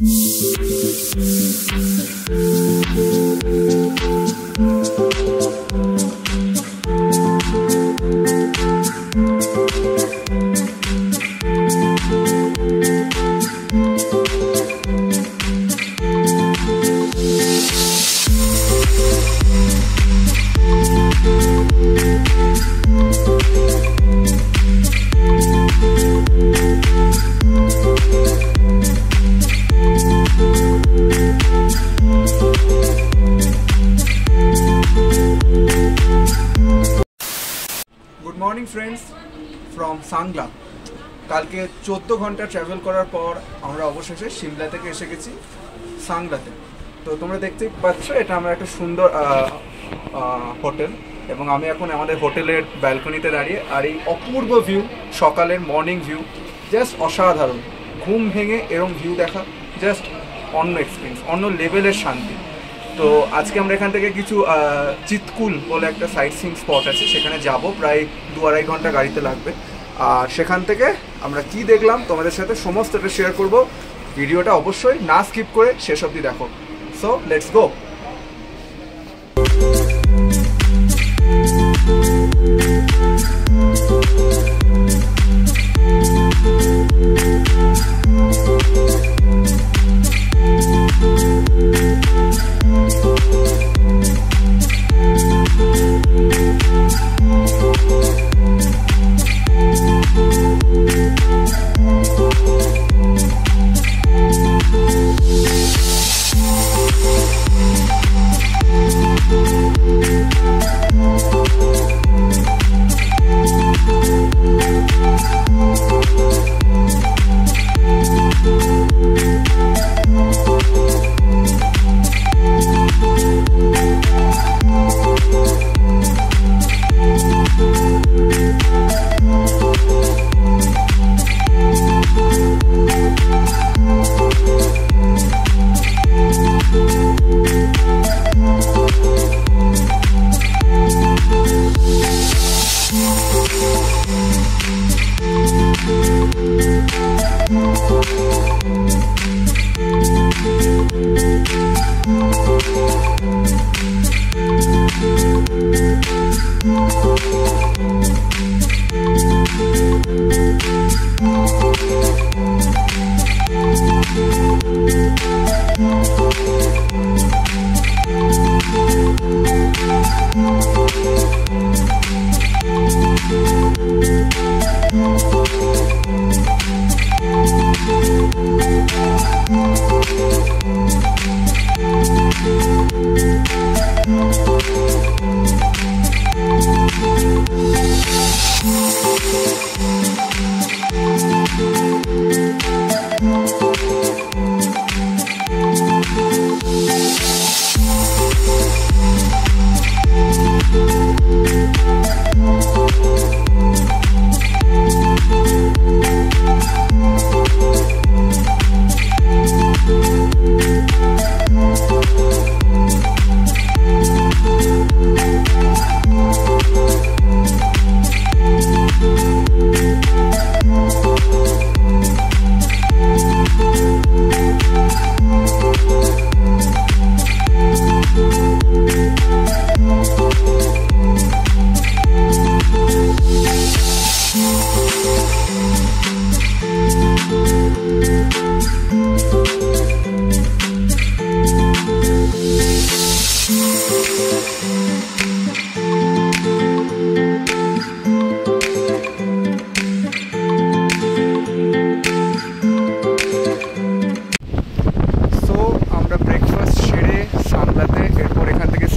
Good morning friends from Sangla. कल के 14 घंटा ट्रैवल करार पर আমরা অবশেষে সিমলা থেকে এসে গেছি सांगलाते। তো তোমরা দেখতেই পাচ্ছ এটা আমরা একটা সুন্দর হোটেল এবং আমি এখন আমাদের হোটেলের ব্যালকনিতে দাঁড়িয়ে আর এই অপূর্ব ভিউ সকালের মর্নিং ভিউ জাস্ট অসাধারণ। ঘুম ভেঙে এরকম ভিউ দেখা জাস্ট অন্য এক্সপিরিয়েন্স, অন্য লেভেলের শান্তি। তো আজকে আমরা এখান থেকে কিছু চিতকুল বলে একটা সাইট সিইং স্পট আছে, সেখানে যাব। প্রায় 2-2.5 ঘন্টা গাড়িতে লাগবে। আর সেখান থেকে আমরা কি দেখলাম তোমাদের সাথে সমস্তটা শেয়ার করব। ভিডিওটা অবশ্যই না স্কিপ করে শেষ অবধি দেখো। So let's go.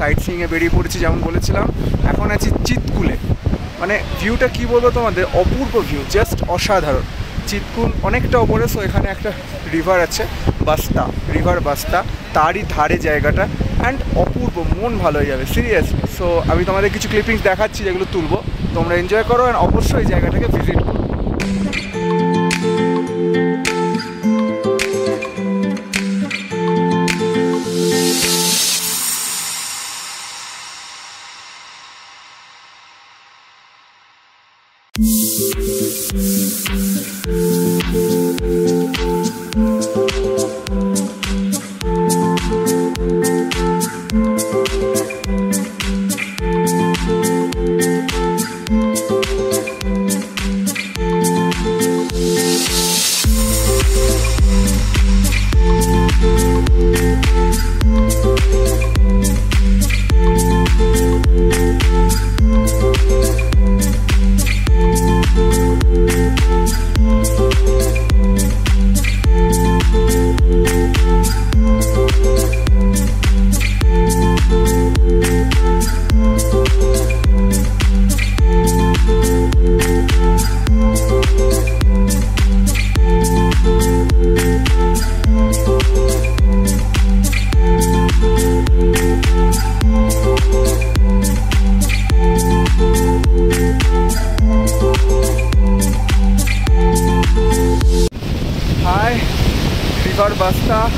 সাইট সিইংয়ে বেরিয়ে পড়েছি যেমন বলেছিলাম। এখন আছি চিতকুলে। মানে ভিউটা কি বলবো তোমাদের, অপূর্ব ভিউ, জাস্ট অসাধারণ। চিতকুল অনেকটা ওপরে, সো এখানে একটা রিভার আছে, বাস্তা রিভার বাস্তা, তারই ধারে জায়গাটা, অ্যান্ড অপূর্ব, মন ভালো হয়ে যাবে সিরিয়াসলি। সো আমি তোমাদের কিছু ক্লিপিংস দেখাচ্ছি যেগুলো তুলবো, তোমরা এনজয় করো অ্যান্ড অবশ্যই এই জায়গাটাকে ভিজিট করো।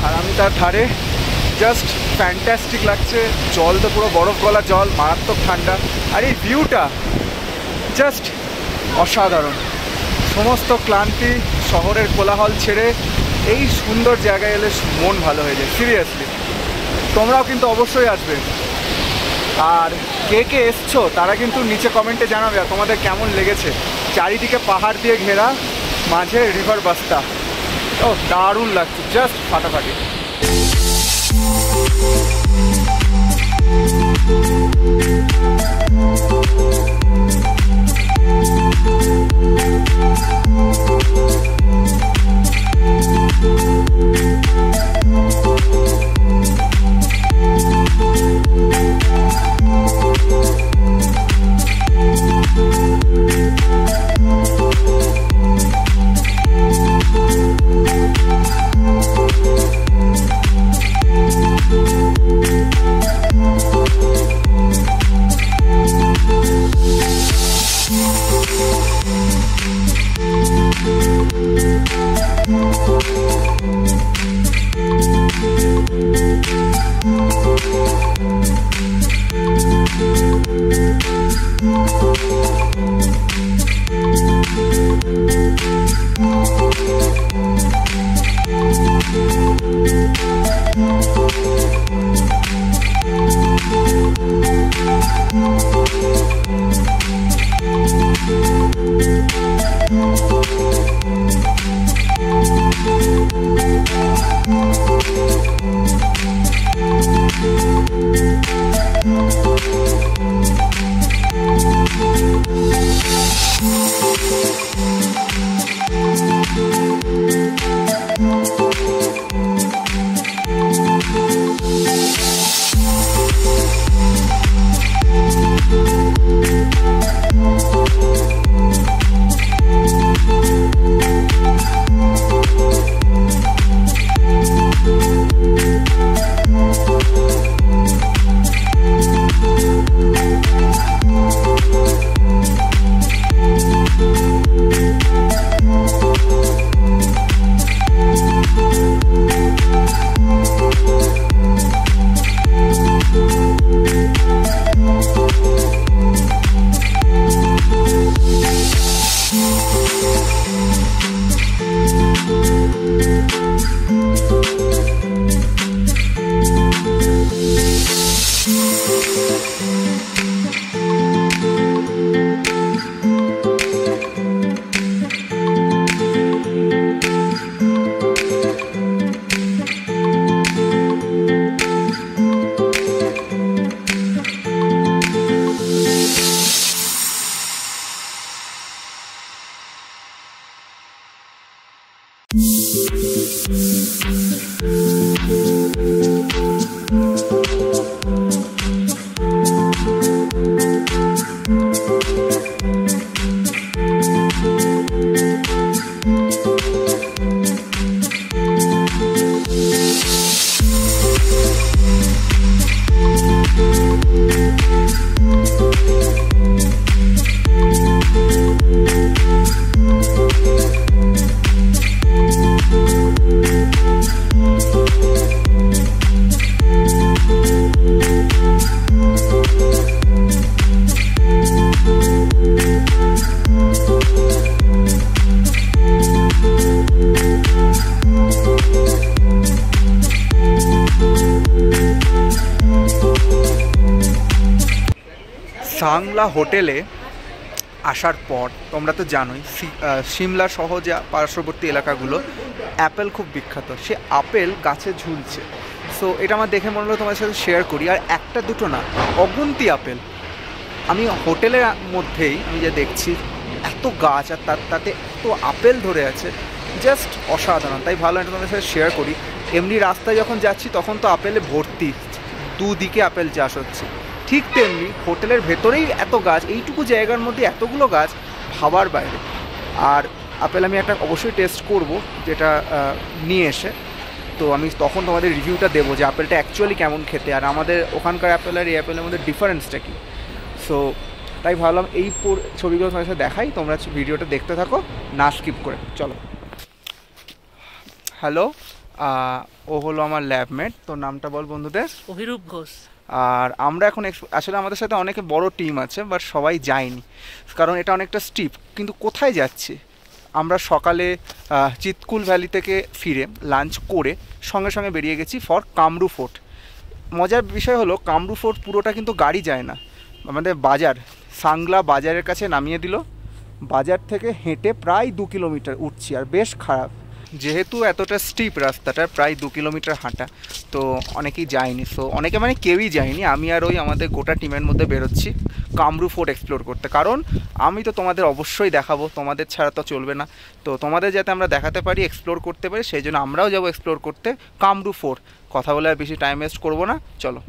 আর আমি তার ধারে। জাস্ট ফ্যান্টাস্টিক লাগছে, জল তো পুরো বরফ গলা জল, মারাত্মক ঠান্ডা, আর এই ভিউটা জাস্ট অসাধারণ। সমস্ত ক্লান্তি শহরের কোলাহল ছেড়ে এই সুন্দর জায়গায় এলে মন ভালো হয়ে যায়, সিরিয়াসলি। তোমরাও কিন্তু অবশ্যই আসবে। আর কে কে এসছো তারা কিন্তু নিচে কমেন্টে জানাবে তোমাদের কেমন লেগেছে। চারিদিকে পাহাড় দিয়ে ঘেরা, মাঝে রিভার বাস্তা, ও দারুণ লাগছে, জাস্ট ফাটাফাটি। সাংলা হোটেলে আসার পর তোমরা তো জানোই সিমলা সহ যা পার্শ্ববর্তী এলাকাগুলো অ্যাপেল খুব বিখ্যাত, সে আপেল গাছে ঝুলছে। সো এটা আমার দেখে মনে হলো তোমাদের সাথে শেয়ার করি। আর একটা দুটো না, অগুন্তি আপেল। আমি হোটেলের মধ্যেই আমি যা দেখছি এত গাছ, আর তাতে এত আপেল ধরে আছে, জাস্ট অসাধারণ। তাই ভালো এটা তোমাদের সাথে শেয়ার করি। এমনি রাস্তায় যখন যাচ্ছি তখন তো আপেলে ভর্তি, দুদিকে আপেল চাষ হচ্ছে। ঠিক তেমনি হোটেলের ভেতরেই এত গাছ, এইটুকু জায়গার মধ্যে এতগুলো গাছ, ভাবার বাইরে। আর আপেল আমি একটা অবশ্যই টেস্ট করব, যেটা নিয়ে এসে, তো আমি তখন তোমাদের রিভিউটা দেবো যে আপেলটা অ্যাকচুয়ালি কেমন খেতে, আর আমাদের ওখানকার অ্যাপেল আর এই অ্যাপেলের মধ্যে ডিফারেন্সটা কী। সো তাই ভাবলাম এই ছবিগুলো তোমাদের সাথে দেখাই, তোমরা ভিডিওটা দেখতে থাকো না স্কিপ করে। চলো। হ্যালো, ও হলো আমার ল্যাবমেট। তো নামটা বল বন্ধুদের। অভিরূপ ঘোষ। আর আমরা এখন আসলে আমাদের সাথে অনেকে বড় টিম আছে, বাট সবাই যায়নি কারণ এটা অনেকটা স্টিপ। কিন্তু কোথায় যাচ্ছে? আমরা সকালে চিৎকুল ভ্যালি থেকে ফিরে লাঞ্চ করে সঙ্গে সঙ্গে বেরিয়ে গেছি ফর কামরু ফোর্ট। মজার বিষয় হলো কামরু ফোর্ট পুরোটা কিন্তু গাড়ি যায় না, আমাদের বাজার সাংলা বাজারের কাছে নামিয়ে দিল। বাজার থেকে হেঁটে প্রায় 2 কিলোমিটার উঠছি, আর বেশ খারাপ যেহেতু এতটা স্টিপ রাস্তাটা, প্রায় 2 কিলোমিটার হাঁটা। তো অনেকেই যায়নি, সো অনেকে মানে কেউই যায়নি। আমি আর ওই আমাদের গোটা টিমের মধ্যে বেরোচ্ছি কামরু ফোর্ট এক্সপ্লোর করতে, কারণ আমি তো তোমাদের অবশ্যই দেখাবো, তোমাদের ছাড়া তো চলবে না। তো তোমাদের যাতে আমরা দেখাতে পারি, এক্সপ্লোর করতে পারি, সেই জন্য আমরাও যাবো এক্সপ্লোর করতে কামরু ফোর্ট। কথা বলে আর বেশি টাইম ওয়েস্ট করবো না, চলো।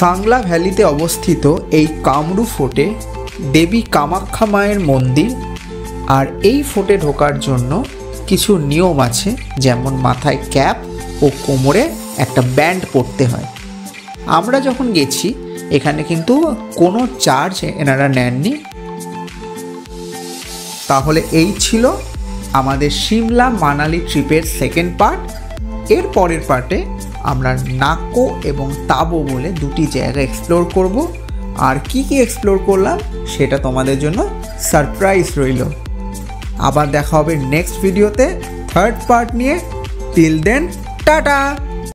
সাংলা ভ্যালিতে অবস্থিত এই কামরু ফোর্টে দেবী কামাখ্যা মায়ের মন্দির। আর এই ফোর্টে ঢোকার জন্য কিছু নিয়ম আছে, যেমন মাথায় ক্যাপ ও কোমরে একটা ব্যান্ড পরতে হয়। আমরা যখন গেছি এখানে কিন্তু কোনো চার্জ এনারা নেননি। তাহলে এই ছিল আমাদের সিমলা মানালি ট্রিপের সেকেন্ড পার্ট। এর পরের পার্টে আমরা নাকো এবং তাবো বলে দুটি জায়গা এক্সপ্লোর করব। আর কি কি এক্সপ্লোর করলাম সেটা তোমাদের জন্য সারপ্রাইজ রইল। আবার দেখা হবে নেক্সট ভিডিওতে থার্ড পার্ট নিয়ে। Till then tata.